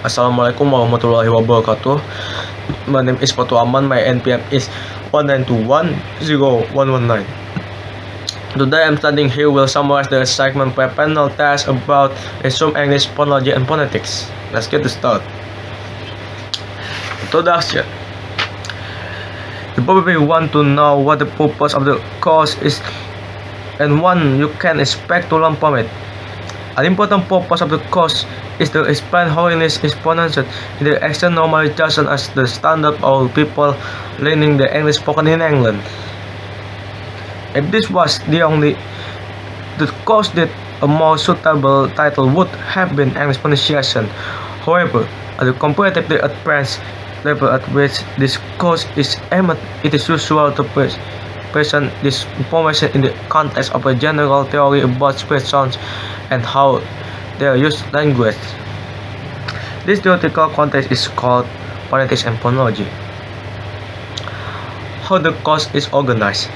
Assalamualaikum warahmatullahi wabarakatuh. My name is Fathurrahman. My NPM is 1921019. Today I'm standing here will summarize the segment per panel test about resume English, phonology and phonetics. Let's get to start. Introduction. You probably want to know what the purpose of the course is and what you can expect to learn from it. An important purpose of the course is to explain how English is pronounced in the extent normally chosen as the standard for people learning the English spoken in England. If this was the course that a more suitable title would have been English pronunciation. However, at the comparatively advanced level at which this course is aimed, it is usual to present this information in the context of a general theory about speech sounds and how they are used language. This theoretical context is called phonetics and phonology. How the course is organized.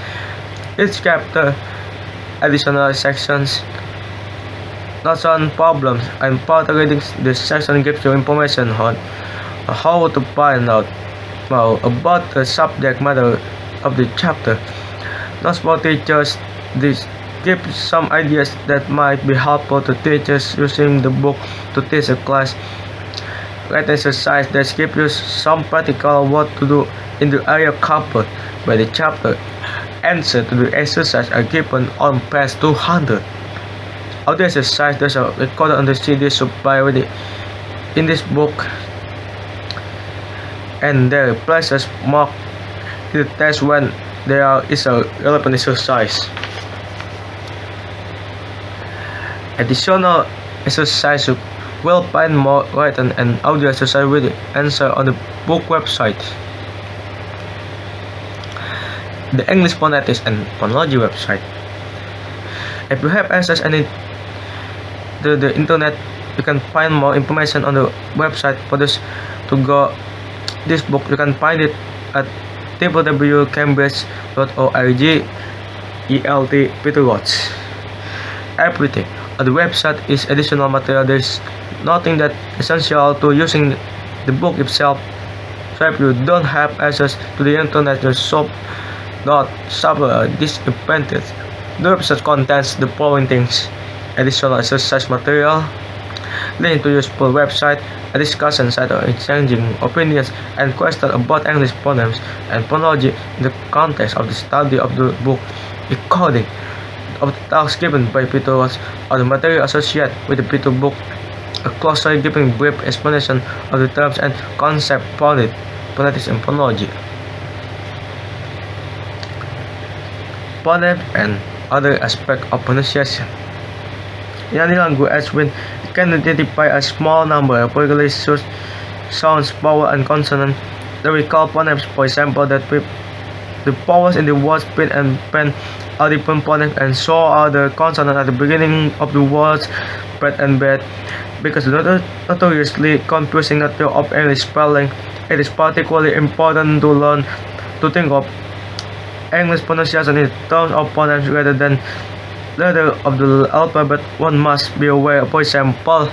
Each chapter, additional sections, notes on problems, and part reading. This section gives you information on how to find out more about the subject matter of the chapter. Notes for teachers. This gives some ideas that might be helpful to teachers using the book to teach a class. Write exercise that gives you some practical what to do in the area covered by the chapter. Answer to the exercise are given on page 200. Audio exercise that are recorded on the CD supplied in this book, and their places marked in the test when there is a relevant exercise. Additional exercise will find more written and audio exercise with the answer on the book website. The English Phonetics and Phonology website. If you have access to the internet, you can find more information on the website. For this to go this book, you can find it at www.cambridge.org ELT Everything on the website is additional material. There is nothing that essential to using the book itself. So if you don't have access to the internet, you should not suffer a disadvantage. The website contains the following things: additional exercise material, link to useful website, a discussion site exchanging opinions and questions about English phonemes and phonology in the context of the study of the book, recording of the talks given by Peter Ross or the material associated with the Peter book, a glossary giving brief explanation of the terms and concepts found in phonetics and phonology. Phoneme and other aspects of pronunciation. In any language, when you can identify a small number of regularly used sounds, vowel, and consonant, that we call phonemes. For example, that the vowels in the words pin and pen are different phonemes, and so are the consonants at the beginning of the words bread and bed. Because of the notoriously confusing nature of English spelling, it is particularly important to learn to think of English pronunciation in terms of phonemes rather than letter of the alphabet. One must be aware, for example,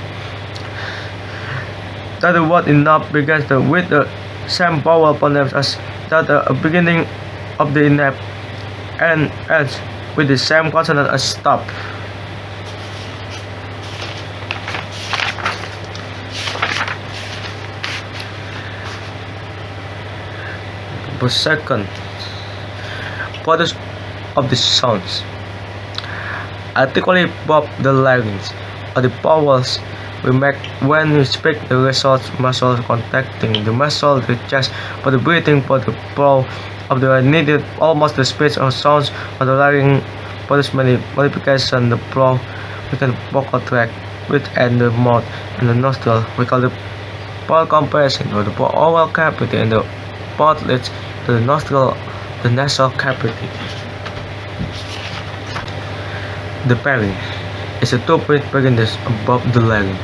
that the word enough begins with the same vowel phonemes as that the beginning of the enough and ends with the same consonant as stop. Per second, products of the sounds. Articulate both the larynx or the vowels we make when we speak. The results muscles contacting the muscle of the chest for the breathing for the flow of the needed almost the speech of sounds of the larynx produce many modifications. The flow we can vocal tract with and the mouth and the nostril. We call the pore compression or the oral cavity, and the mouth leads to the nostril, the nasal cavity. The pharynx is a two-point penis above the larynx.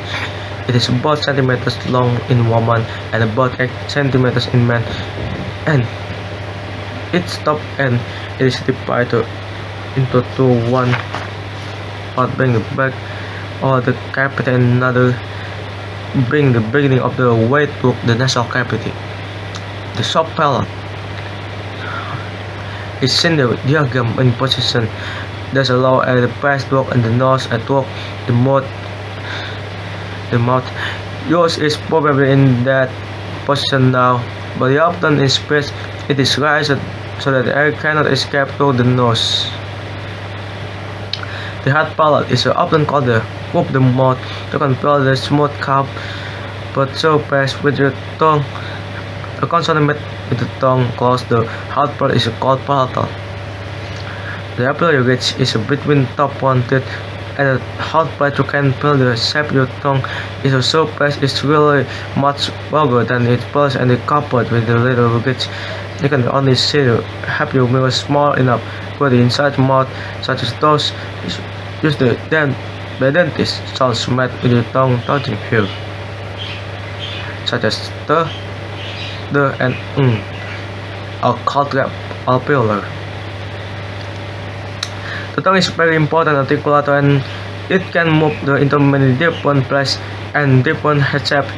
It is about centimeters long in woman and about 8 centimeters in man, and its top end is divided into two, one part being the back or the cavity and another bring the beginning of the way to the nasal cavity. The soft palate is in the diaphragm in position that allow the password and the nose and walk the mouth. The mouth. Yours is probably in that position now, but often in space it is raised so that air cannot escape through the nose. The hard palate is often called the roof of the mouth to control the smooth curve but surface with your tongue. A consonant made with the tongue closed. The hard part is called palatal. The upper ridge is between top one teeth and the hard part. You can feel the shape of your tongue. Its surface is really much longer than its pulse and it covered with the little ridge. You can only see the half your mirror small enough for the inside mouth, such as those use the dentist sounds made with your tongue touching here, such as the and are called alveolar. The tongue is very important articulator and it can move into many different places and different shapes.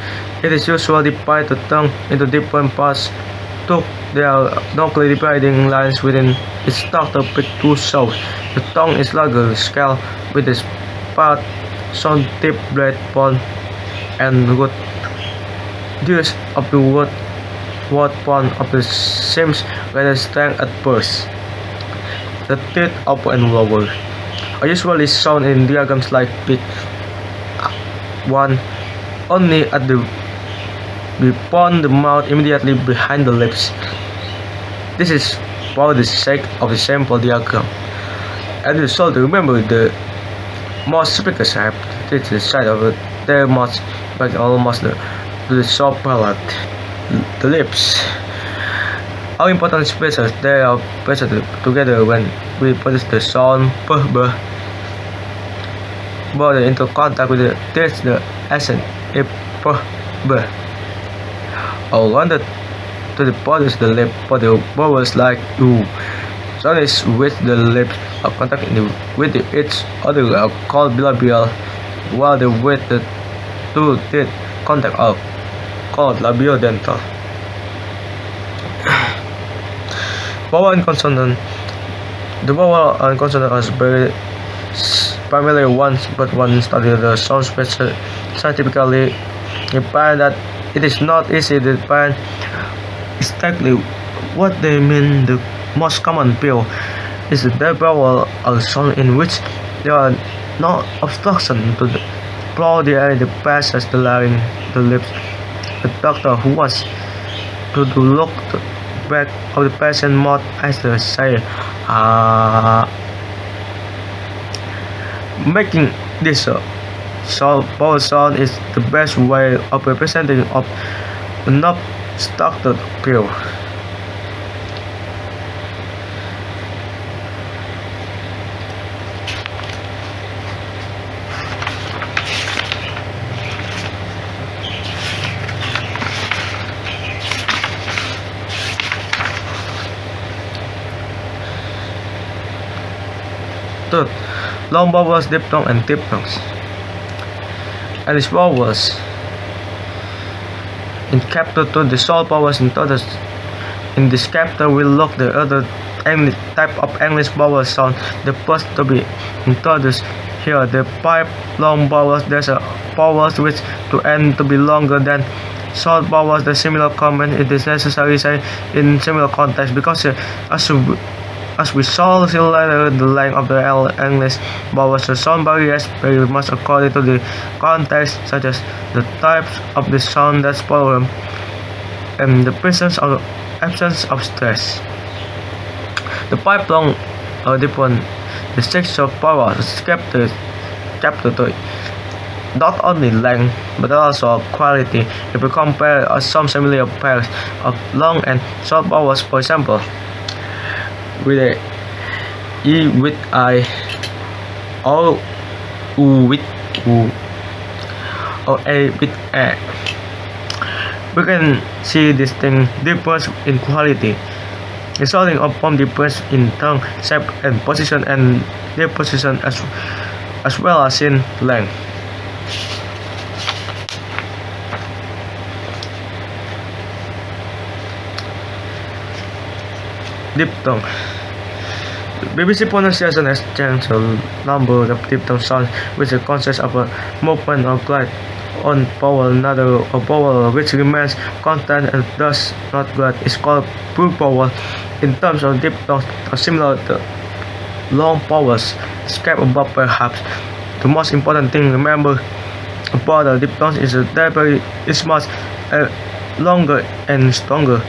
It is usually divided the tongue into different parts. There are no clear dividing lines within its structure but to show. The tongue is larger scale with its part, sound tip, blade, bone, and root. Use of the word bone of the seams rather strength at first. The teeth upper and lower are usually shown in diagrams like this one, only at the beyond the mouth immediately behind the lips. This is for the sake of the sample diagram. And you should remember the most speakers have the side of their mouth back almost to the soft palate, the lips. How important spaces they are pressed together when we produce the sound b body into contact with the teeth, the accent if b or wanted to produce the lip for the vowels like u. Sound is with the lips are contact with each other are called bilabial, while the with the two teeth contact are called labiodental. Vowel and consonant. The vowel and consonant are very familiar ones, but when studying the sound scientifically, you find that it is not easy to define exactly what they mean. The most common view is the vowel or sound in which there are no obstruction to the flow the air passes the larynx, the lips. The doctor who wants to look back of the patient's mouth as they say making this vowel sound is the best way of representing of an obstructed view. Third, long vowels, diphthong, and diphthongs. And these vowels in chapter 2, the short vowels in total. In this chapter, we'll look the other type of English vowel sound. The first to be introduced here, the 5 long vowels. There's a vowels which to end to be longer than short vowels. The similar comment it is necessary say in similar context because as we saw later, the length of the English vowels the sound varies very much according to the context, such as the types of the sound that's followed and the presence or absence of stress. The 5 long are different. The 6 of vowels chapter 3. Not only length but also quality. If we compare some similar pairs of long and short vowels, for example, with a E with I, or U with U, or A with A, we can see distinct difference in quality, resulting from difference in tongue shape and position and their position as well as in length. diphthong. BBC pronunciation has changed a number of diphthong sounds, which consists of a movement or glide on vowel. Another a vowel which remains constant and does not glide is called pure vowel. In terms of diphthongs, are similar to long vowels described above. Perhaps the most important thing to remember about the diphthongs is that they is much longer and stronger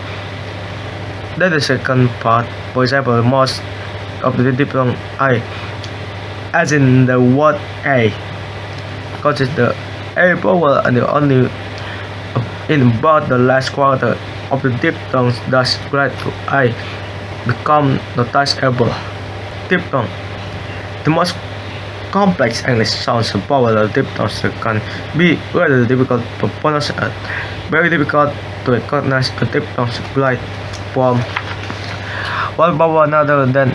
than the second part. For example, most of the diphthong I, as in the word a, causes the a vowel and the only in about the last quarter of the diphthongs thus glide to I become noticeable. Diphthong. The most complex English sounds vowel or diphthongs can be rather difficult to pronounce and very difficult to recognize a diphthong's glide from one vowel another than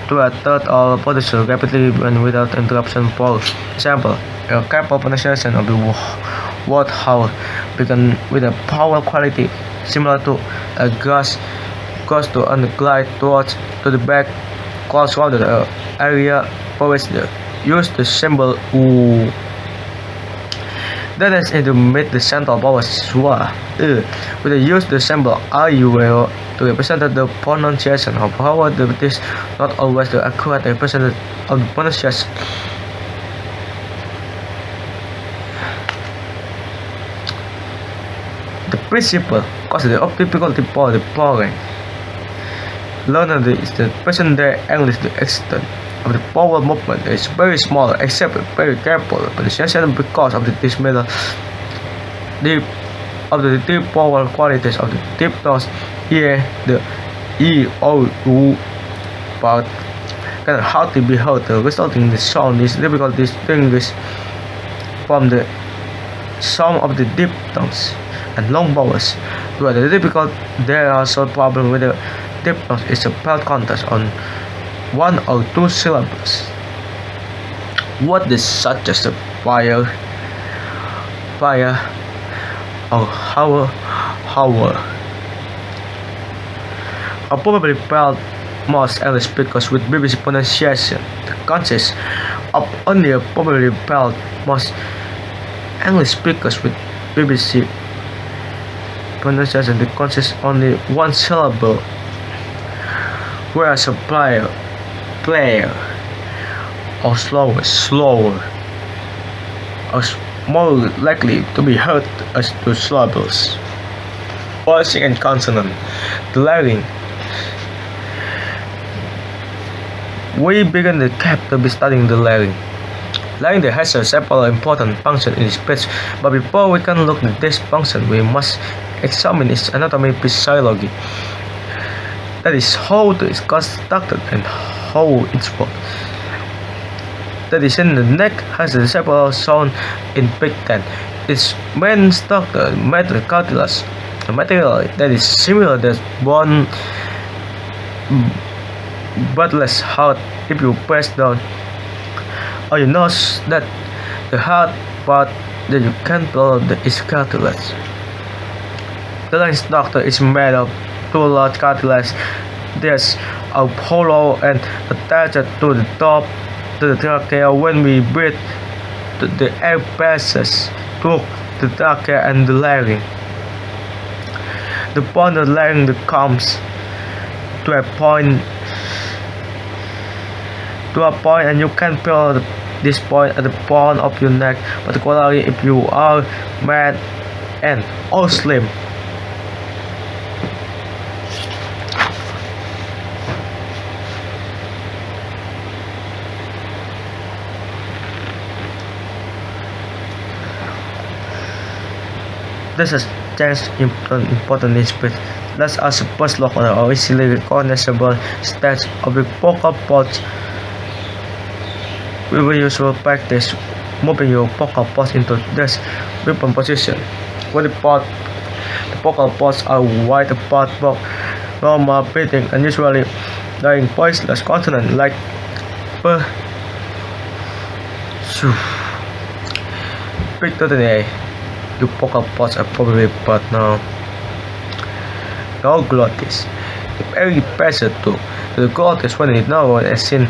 to a third or position rapidly and without interruption. For example, a careful pronunciation of the word howl begin with a vowel quality similar to a grass goes to and glide towards to the back corresponding area for which they use the symbol U. That is to meet the central vowel schwa. We use the symbol IU to represent the pronunciation of however it is not always the accurate representation of the pronunciation. The principal cause of difficulty for the following learner is the present-day English. The extent of the vowel movement is very small, except very careful pronunciation because of the dismissal of the deep vowel qualities of the diphthongs. Here, the E, O, U part can hardly be heard. The resulting sound is difficult to distinguish from the sound of the diphthongs and long vowels. Whether difficult, there are also problems with the diphthongs is a spell contest on one or two syllables. What is such as a fire, or hour, are probably spelled most English speakers with BBC pronunciation. The consists of only a probably spelled most English speakers with BBC pronunciation. The consists only one syllable, whereas a player, or slower, are more likely to be heard as two syllables. Voicing and consonant. The larynx. We begin the chapter by studying the larynx. Larynx has several important functions in speech, but before we can look at this function, we must examine its anatomy physiology. That is how it is constructed and how it works. That is, in the neck has several zones in big tent. Its main structure made of cartilage, a material that is similar to bone but less hard. If you press down on your nose, that the hard part that you can feel is cartilage. The line structure is made of two large cartilage discs are hollow and attached to the top to the trachea. When we breathe, the air passes through the trachea and the larynx. The point of the larynx comes to a point, and you can feel this point at the bone of your neck, particularly if you are mad and or slim. This has changed important in speech. Let us first look at the easily recognizable stage of the vocal cords. We will usually practice moving your vocal cords into this weapon position. When the vocal cords are wide apart for normal breathing and usually during voiceless consonants like p, su. Speak to the A. Your vocal cords are probably but now. No glottis. If every passes to the glottis when it now as in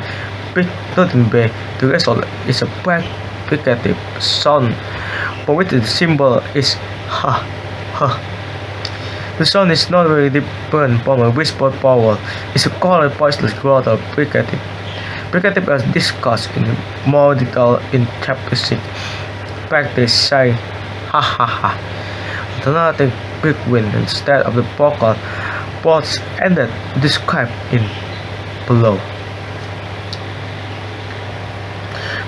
big nothing bay, the result is a fricative sound for which the symbol is ha ha. The sound is not very different from a whispered vowel. It's a called voiceless glottal fricative. Fricative as discussed in more detail in chapter 6. Practice say ha ha ha. Alternating quick wind instead of the vocal parts ended described in below.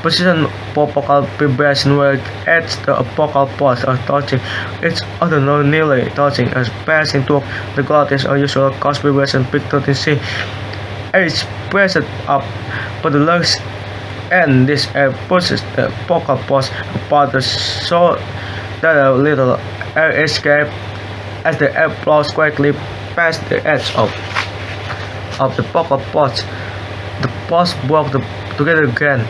Position for vocal vibration where edge the vocal parts are touching each other, not nearly touching, as passing to the glottis or usual cause vibration peak to C. Edge pressed up for the lungs, and this air pushes the vocal parts apart so that a little air escape as the air flows quickly past the edge of the vocal parts. The parts work together again.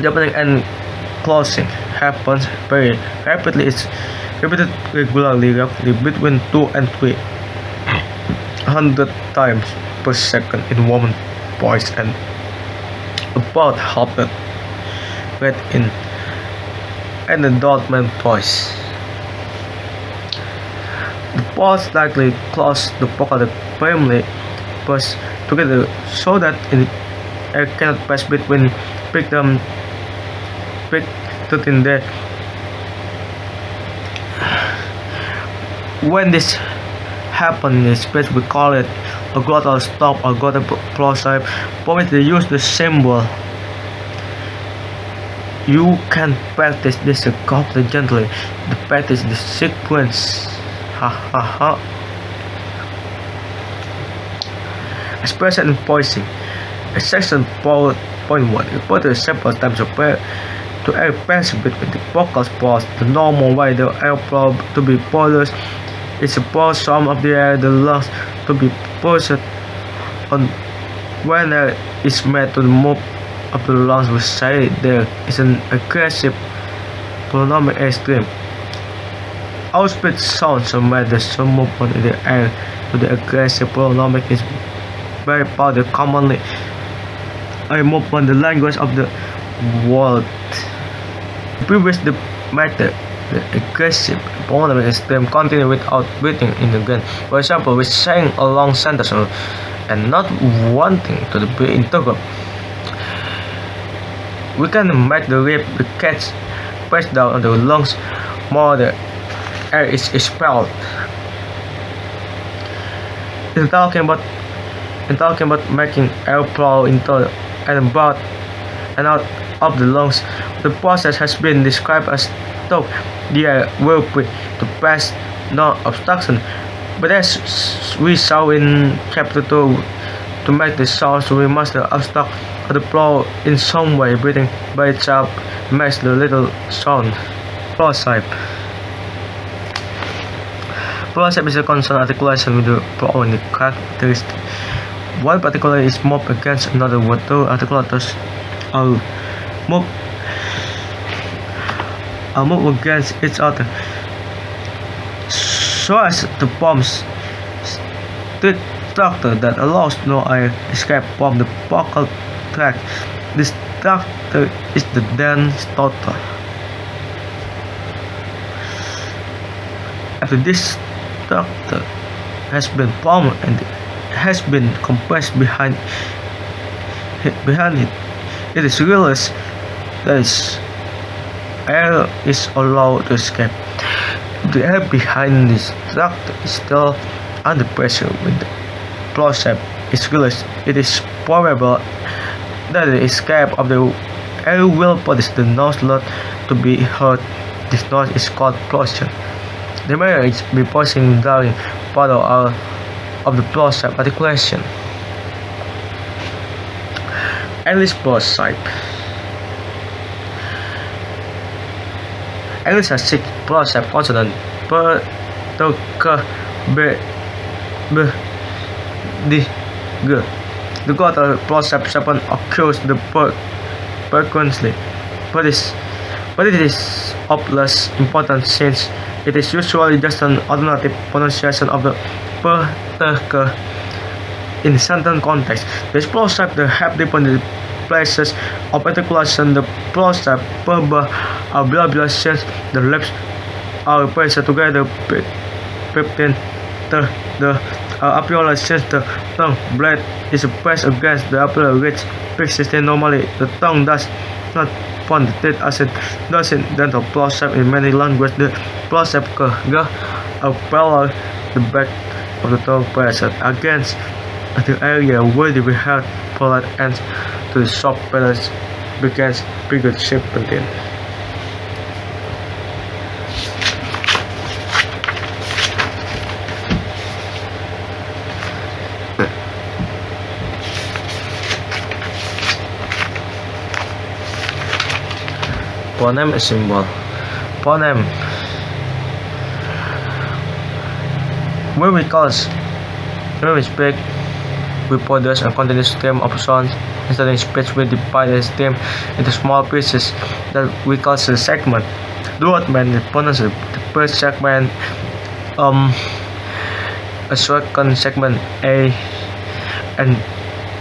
The opening and closing happens very rapidly. It's repeated regularly, roughly between 2 and 300 times per second in woman voice and about half that rate in an adult man voice. The parts likely close the vocal firmly pressed together so that air cannot pass between pick in there. When this happens in space, we call it a glottal stop or glottal plosive, for which they use the symbol. You can practice this gently. The practice the sequence. Ha ha ha. Expression and voicing. A section 4.1 reported several times to air passing between the vocal parts. The normal way the air flow to be polished is to pour some of the air the lungs to be pushed on. When air is made to the move of the lungs, we say there is an aggressive pulmonary air stream. Outspit sounds are made the some movement in the air to the aggressive pulmonary is very powder commonly a movement the language of the world. Previous the method, the aggressive pulmonary stream continue without breathing in again. For example, with saying a long sentence and not wanting to be interrupted. We can make the lip the catch press down on the lungs more the air is expelled. In talking about making air flow into and about and out of the lungs, the process has been described as stop the air will quick to pass no obstruction. But as we saw in chapter 2, to make the sounds we must obstruct the flow in some way. Breathing by itself makes the little sound. Plosive. Plosive is a consonant articulation with the flowing characteristic. One particular is moved against another word. Two articulators are moved against each other so as to form strict structure that allows no air escape from the vocal tract. This structure is the dense total. After this structure has been formed and has been compressed behind it, it is realized that air is allowed to escape. The air behind this structure is still under pressure with the plosive is realized. It is probable that the escape of the air will produce the noise lot to be heard. This noise is called plosive. The may be passing during part of the plosive articulation. English plosive. English has 6 plosive consonants per to k b b d g. The glottal plosive 7 occurs the frequently, but it is of less importance since it is usually just an alternative pronunciation of the per, ter, ke. In sentence context, this plosive the have different places of articulation. The plosive per, are blah blah since the lips are placed together. 15. The alveolar since the tongue blade is pressed against the alveolar which fixes it normally. The tongue does not form the teeth as it does in dental plosive in many languages. The plosive are parallel the back of the tongue pressed against the area where we have polite ends to the soft balance begins bigger shape contain. Phoneme symbol. Phoneme. When we speak, we produce a continuous stream of sounds. Instead of speech, we divide the stream into small pieces that we call the segment. Do what mean the pronounce the first segment, a second segment A, and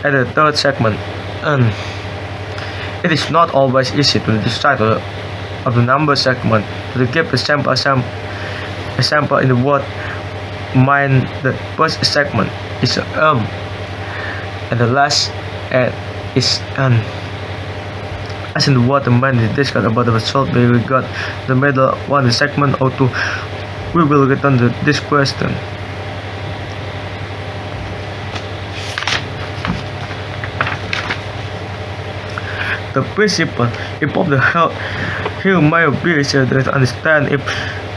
at the third segment N. It is not always easy to decide of the number segment. To give a sample in the word mind, the first segment is and the last is an. As in the word the mind is discussed about the result we got the middle one the segment or two. We will return to this question. The principle involved the here may be easier to understand if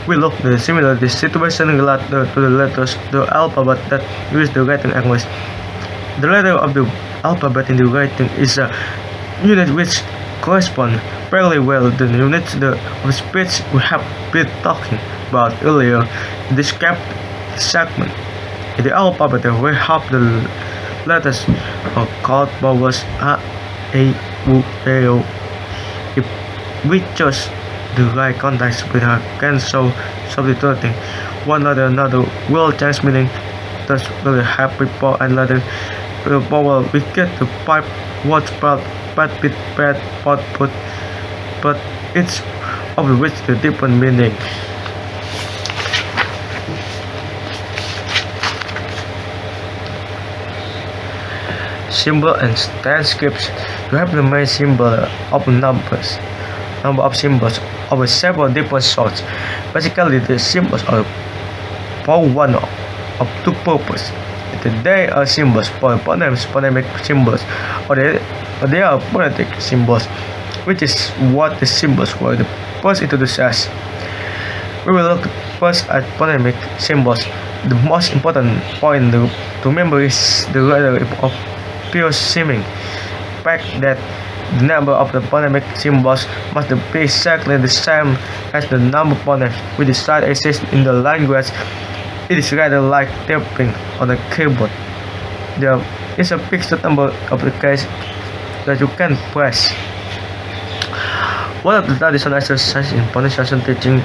we look at the similar the situation related to the letters the alphabet that use the writing language. The letter of the alphabet in the writing is a unit which corresponds fairly well to the units of speech we have been talking about earlier in this segment. In the alphabet we have the letters are called vowels A, U, E, O. If we choose the right context we can substituting one letter another will change meaning. Thus we have before and letter the vowel we get the 5 words part bit pad pot put but each of which the different meaning. Symbol and transcripts. You have the main symbol of number of symbols of several different sorts. Basically, the symbols are for one of two purposes. They are symbols for phonemic symbols, or they are phonetic symbols, which is what the symbols were the first introduced as. We will look first at phonemic symbols. The most important point to remember is the rather of pure seeming fact that the number of the phonemic symbols must be exactly the same as the number of phonemes which decide exist in the language. It is rather like tapping on a keyboard. There is a fixed number of the keys that you can press. One of the traditional exercises in pronunciation teaching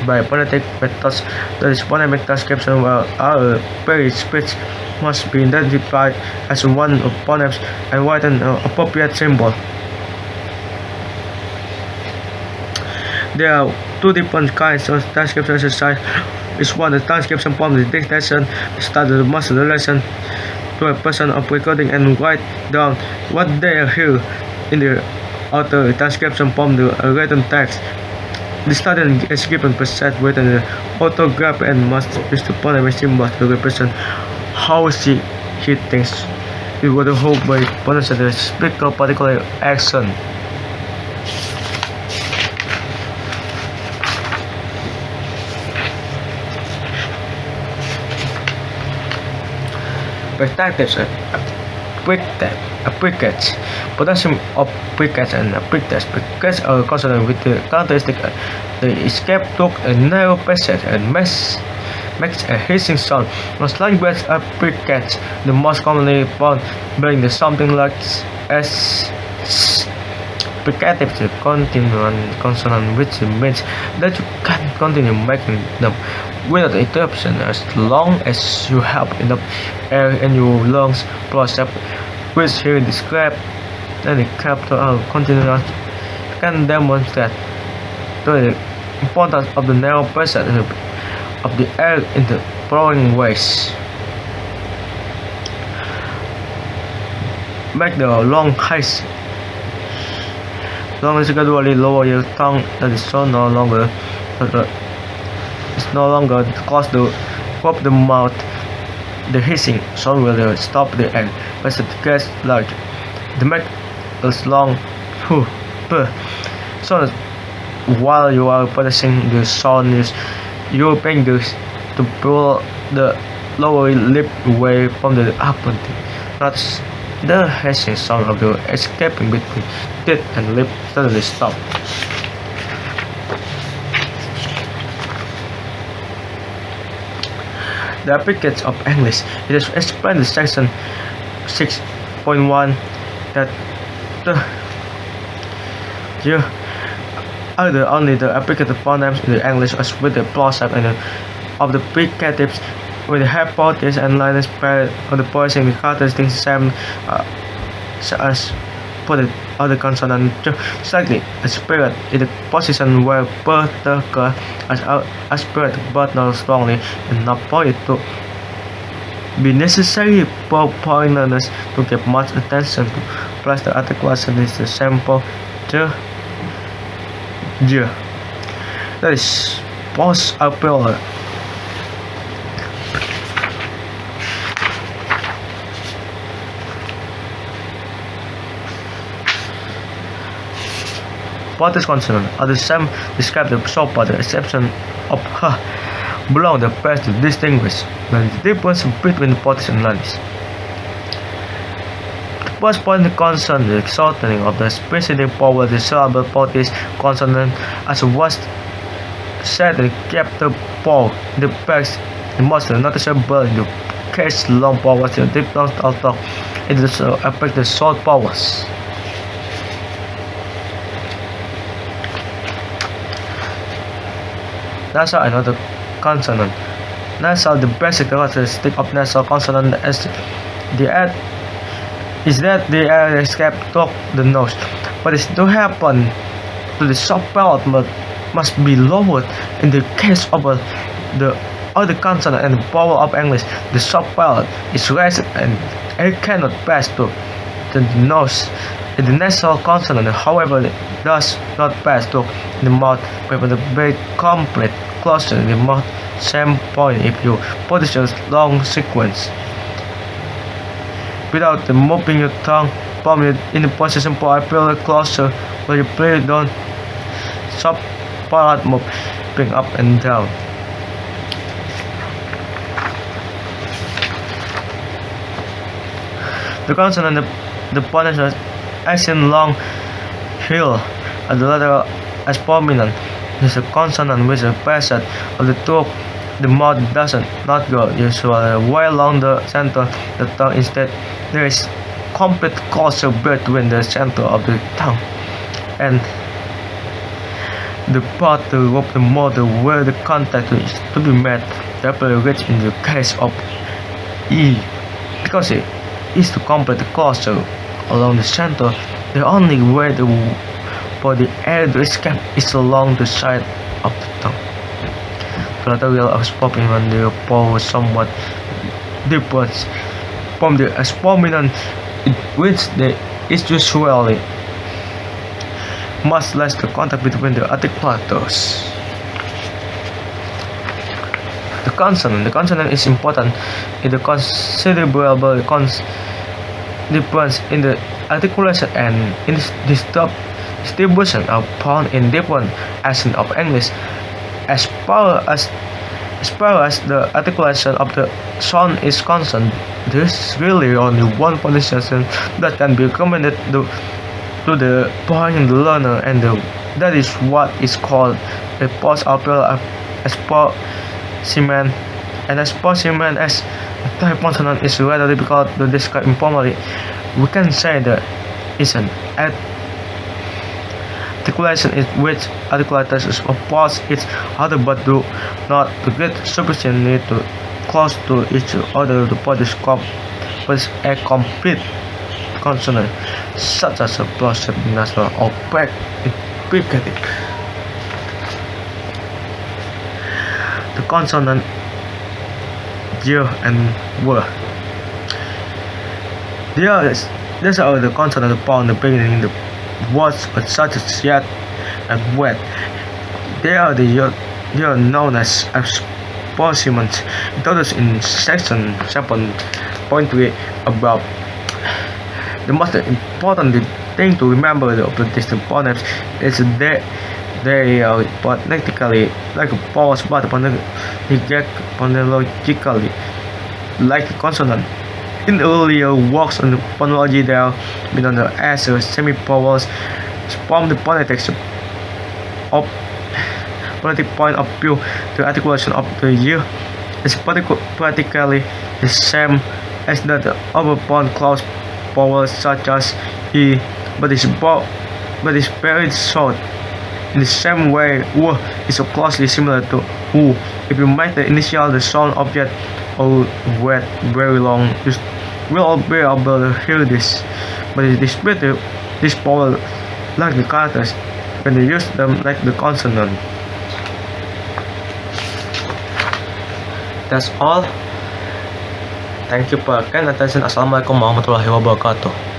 by phonetic methods, that is phonemic transcription, where our very speech must be identified as one of phonemes and written an appropriate symbol. There are two different kinds of transcription exercise. Is one the transcription from the dictation, start the master the lesson to a person of recording and write down what they hear in the author transcription from the written text. The student is given preset written the autograph and must use the phonemic symbols to represent how he thinks it would hold by pronouncing the speaker particular action. Perspectives apricates. Pronunciation of apricates and apricates. Apricates are consonant with the characteristic the escape took a narrow passage and makes a hissing sound. Most languages apricates the most commonly found being the something like s. Apricative is a continuant consonant which means that you can continue making them without interruption as long as you have enough air in your lungs. Process which here described and the capital continuous can demonstrate the importance of the narrow passage of the air in the following ways. Make the long heights. Long is gradually lower your tongue that is so no longer cause the pop the mouth. The hissing sound will stop the air as it gets large. The make is long so while you are pressing the sound use your fingers to pull the lower lip away from the upper teeth. Not the hissing sound of the escaping between teeth and lip suddenly stop. The applications of English. It is explained in section 6.1 that you either only the applicative phonemes in the English as with the process and of the precatives with the hypothesis and line spread of the voicing the characteristics same as for the other consonant slightly spirit in the position where birth occur as spirit but not strongly enough for it to be necessary for pointers to give much attention to plus the articulation is the sample the that is post appeal. Potter's consonant are the same described the short part, the exception of her belong the best to distinguish the difference between the Potter's and lines. The first point concern the shortening of the preceding power the syllable Potter's consonant as was said and kept the paw the best the most noticeable in the case long powers the diphthongs although it does affect the short powers. Nasal another consonant. Nasal, the basic characteristic of nasal consonant is that the air escape through the nose, but it do happen to the soft palate must be lowered. In the case of the other consonant and the vowel of English, the soft palate is raised and air cannot pass through the nose. In the nasal consonant, however, does not pass through the mouth, but the very complete closer in the mouth. Same point if you produce a long sequence without moving your tongue from it in the position for appeal closer where you play down soft palate moving up and down. The consonant the pronunciation accent long hill at the letter as prominent. This is a consonant with a passage of the throat. The mouth does not go usually way along the center of the tongue. Instead, there is complete closure between the center of the tongue and the part of the mouth where the contact is to be made. Therefore, rich in the case of E, because it is to complete the closure along the center. The only way for the air to escape is along the side of the tongue. The lateral of spoken when the paw somewhat differs from the exponent, which is usually much less the contact between the articulators. The consonant is important in the considerable difference in the articulation and in distribution are found in different accents of English. As far as the articulation of the sound is concerned, there is really only one pronunciation that can be recommended to the point learner, and that is what is called a post-oral specimen. And a specimen as a type consonant is rather difficult to describe informally. We can say that it's an articulation in which articulators oppose each other but do not get sufficiently close to each other to produce a complete consonant, such as a plosive nasal or implicative. The consonant y and w. These are the consonants found in the beginning in the words such as yet and wet. They are known as appositions. Introduced in section 7.3 above. The most important thing to remember of the distinct phonemes is that they are phonetically like vowels but phonologically like consonant. In earlier works on phonology, they are been known as semi-vowels. From the phonetics of phonetic point of view, the articulation of the y is practically the same as that of close vowels such as e, but is very short. In the same way, w is so closely similar to u. If you make the initial the sound object or wait very long, you will be able to hear this. But it is better this vowel like the characters when you use them like the consonant. That's all. Thank you for kind attention. Assalamualaikum warahmatullahi wabarakatuh.